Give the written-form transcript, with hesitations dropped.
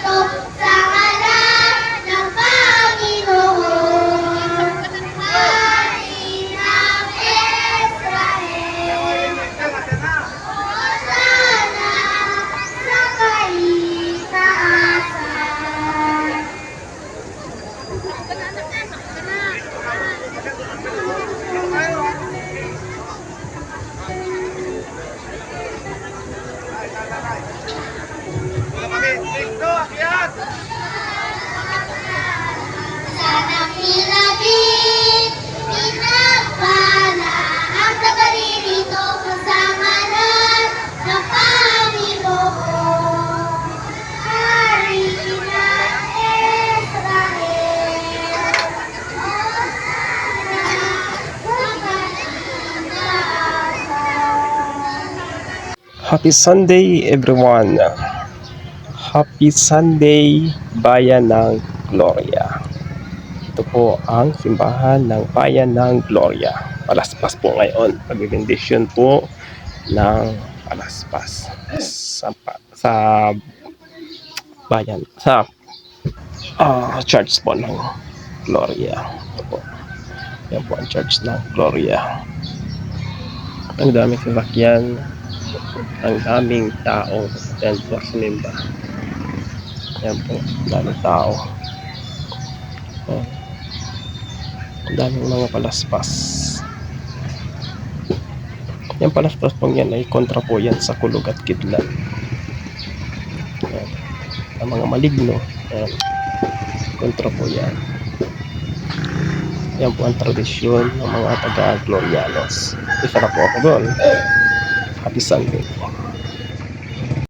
sa ngalan ng Panginoon. Hari ng Israel. Hosana sa kaitaasan. Sanang nilabit, pinagpala ang taga-ririto sa ngalan ng Panginoon. Hari ng Israel. Hosana sa kaitaasan. Happy Sunday everyone! Happy Sunday, Bayan ng Gloria. Ito po ang simbahan ng Bayan ng Gloria. Palaspas po ngayon. Pagbibendisyon po ng palaspas sa bayan, sa church po ng Gloria. Ito po. Yan po ang church ng Gloria. Ang daming sasakyan, ang daming tao dahil po sinimba. Yan po, ang daming tao. Ang daming mga palaspas. Yung palaspas pong yan ay kontra po yan sa kulog at kidlat. Yan. Ang mga maligno, yan. Kontra po yan. Yan po ang tradisyon ng mga taga-Glorianos. Isa na po ako doon. Happy Sunday.